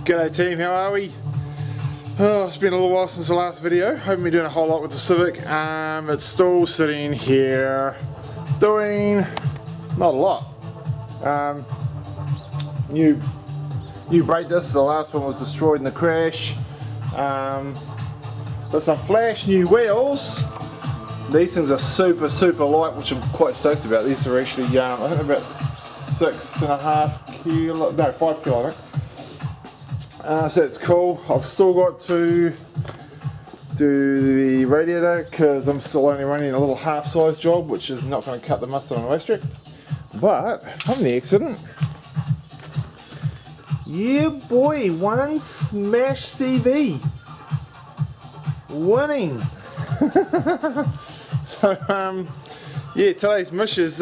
G'day team, how are we? Oh, it's been a little while since the last video. Haven't been doing a whole lot with the Civic. It's still sitting here doing not a lot. New brake discs, the last one was destroyed in the crash. Got some flash new wheels. These things are super light, which I'm quite stoked about. These are actually, I think they're about 6.5 kilo, no 5 kilo I think. So it's cool. I've still got to do the radiator because I'm still only running a little half-size job, which is not going to cut the mustard on the racetrack. But from the accident, yeah boy, one smash CV, winning. So yeah, today's mission is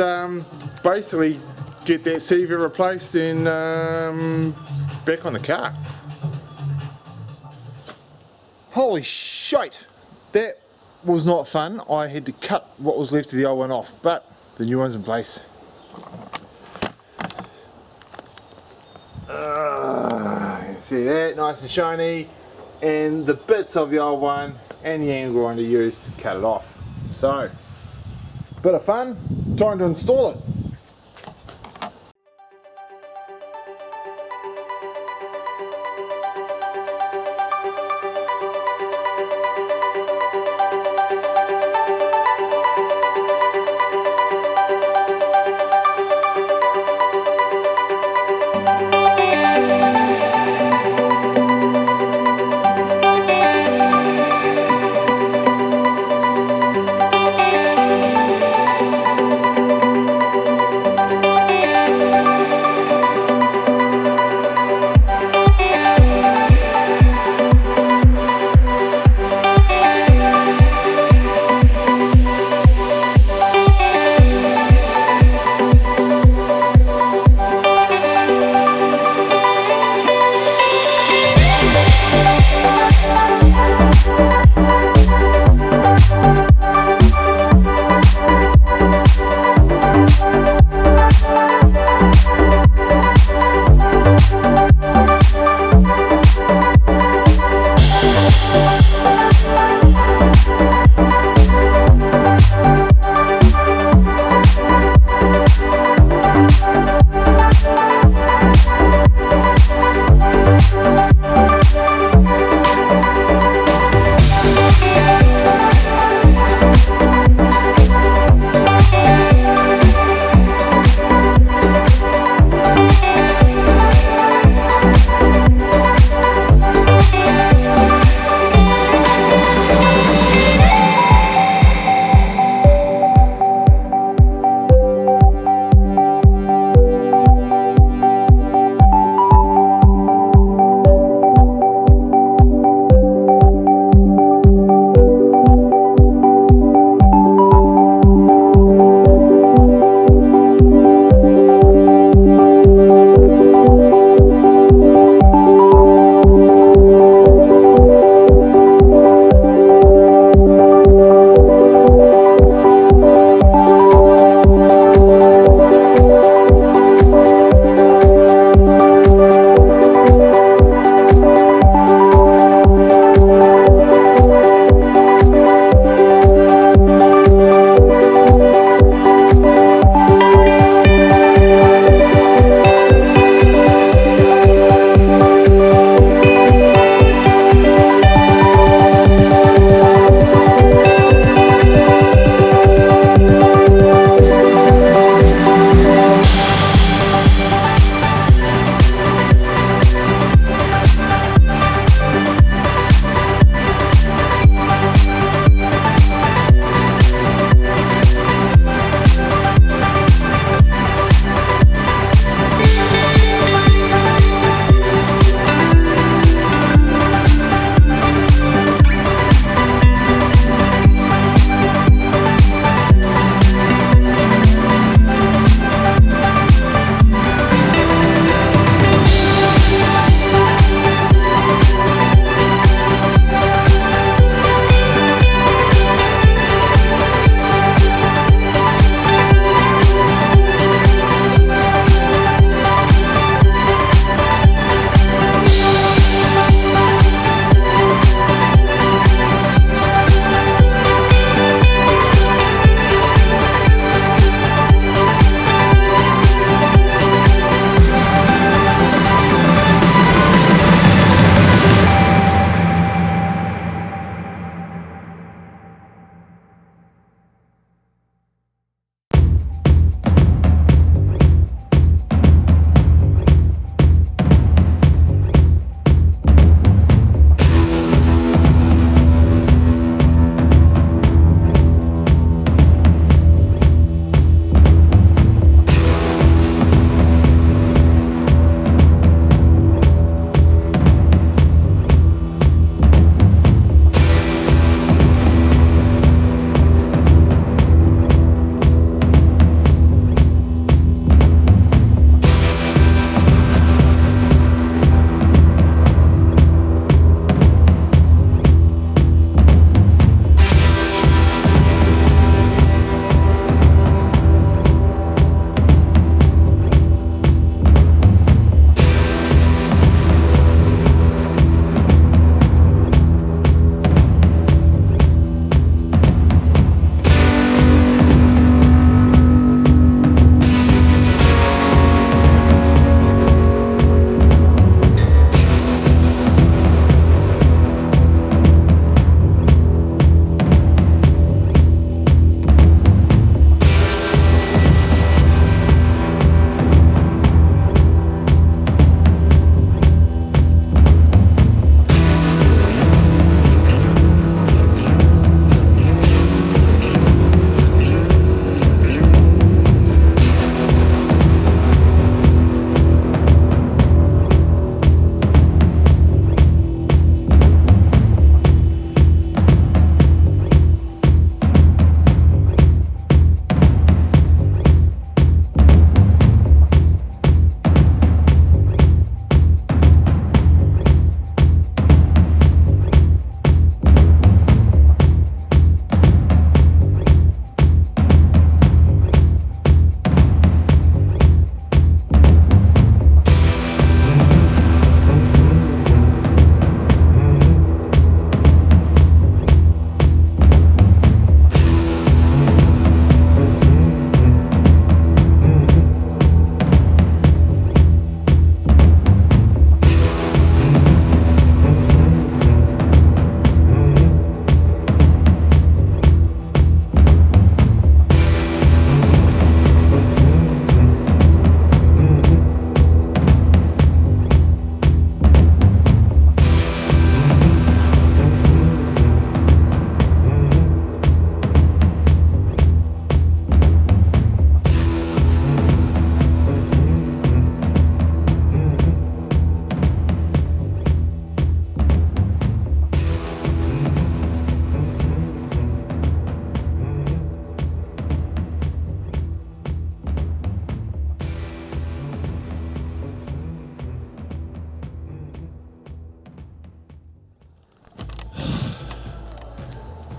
basically get that CV replaced and back on the car. Holy shite, that was not fun. I had to cut what was left of the old one off, but the new one's in place. See that, nice and shiny, and the bits of the old one and the angle grinder used to cut it off. So, bit of fun, time to install it.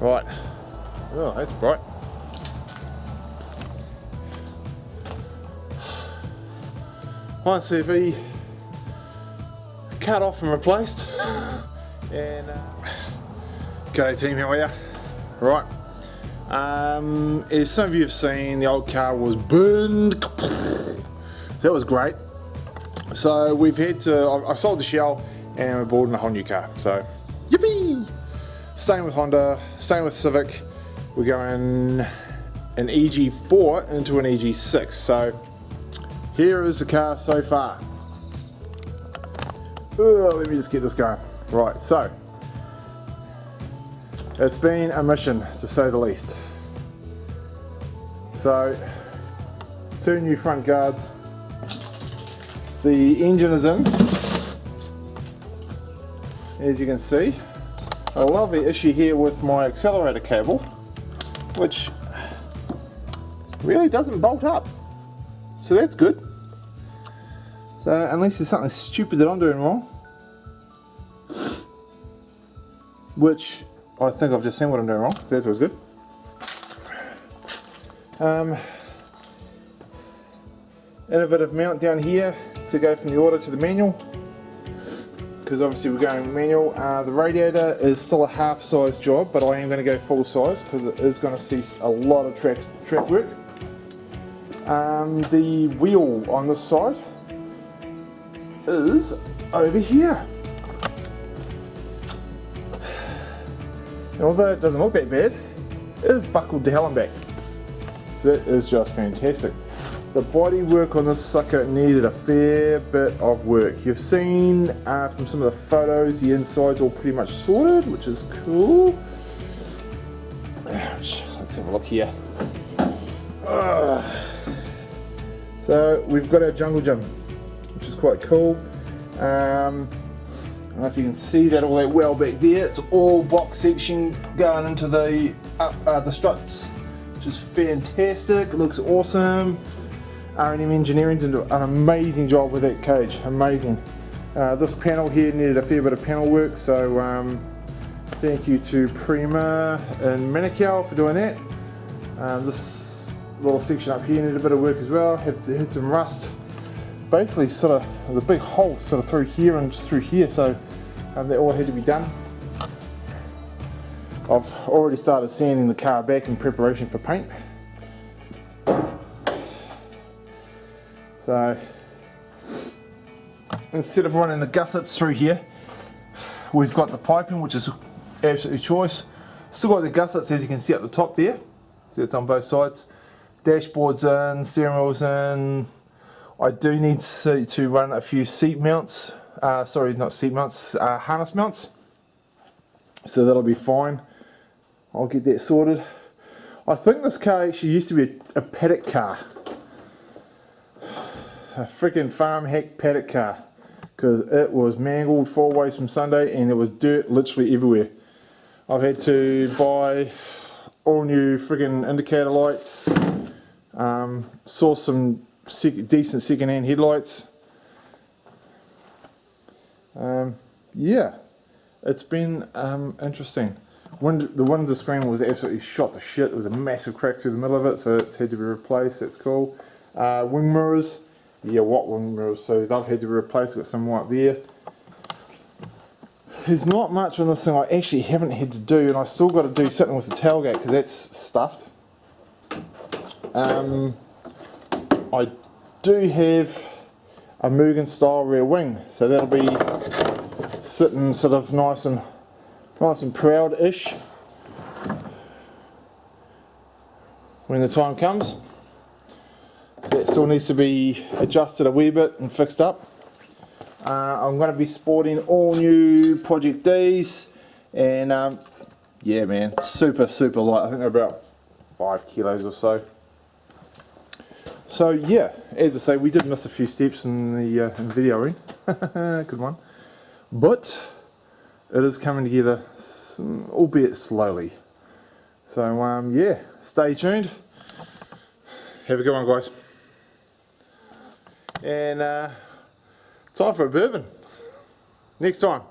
Right. Oh, that's bright. CV cut off and replaced. And g'day team, how are ya? Right. As some of you have seen, the old car was burned. That was great. So we've had to, I sold the shell and we're building a whole new car. So, yippee! Same with Honda, same with Civic. We're going an EG4 into an EG6. So here is the car so far. Let me just get this going. Right, so it's been a mission to say the least. So 2 new front guards. The engine is in, as you can see. A lovely issue here with my accelerator cable, which really doesn't bolt up. So that's good. So unless there's something stupid that I'm doing wrong, which I think I've just seen what I'm doing wrong. That's always good. Innovative mount down here to go from the auto to the manual, because obviously we're going manual. The radiator is still a half size job, but I am going to go full size because it is going to see a lot of track work. The wheel on this side is over here. And although it doesn't look that bad, it is buckled to hell and back. So that is just fantastic. The body work on this sucker needed a fair bit of work. You've seen from some of the photos, the inside's all pretty much sorted, which is cool. Ouch. Let's have a look here. So we've got our jungle gym, which is quite cool. I don't know if you can see that all that well back there. It's all box section going into the struts, which is fantastic. It looks awesome. R&M Engineering did an amazing job with that cage, amazing. This panel here needed a fair bit of panel work, so thank you to Prima and Manukau for doing that. This little section up here needed a bit of work as well, had some rust. Basically sort of, there's a big hole sort of through here and just through here, so that all had to be done. I've already started sanding the car back in preparation for paint. So instead of running the gussets through here, we've got the piping, which is absolutely choice. Still got the gussets, as you can see at the top there. So it's on both sides. Dashboard's in, steering wheel's in. I do need to run a few seat mounts. Sorry, not seat mounts, harness mounts. So that'll be fine. I'll get that sorted. I think this car actually used to be a paddock car. A freaking farm hack paddock car, because it was mangled 4 ways from Sunday and there was dirt literally everywhere. I've had to buy all new freaking indicator lights, source some decent second-hand headlights. Yeah, it's been interesting. The Windsor screen was absolutely shot to shit. There was a massive crack through the middle of it, so it's had to be replaced. That's cool. Wing mirrors. Yeah, what wing mirrors? So they've had to be replaced. Got some more up there. There's not much on this thing I actually haven't had to do, and I still got to do something with the tailgate because that's stuffed. I do have a Mugen style rear wing, so that'll be sitting sort of nice and proud-ish when the time comes. That still needs to be adjusted a wee bit and fixed up. I'm going to be sporting all new Project Ds, and yeah man, super light. I think they're about 5 kilos or so. So yeah, as I say, we did miss a few steps in the videoing. Good one. But it is coming together, albeit slowly. So yeah, stay tuned. Have a good one, guys. And time for a bourbon. Next time.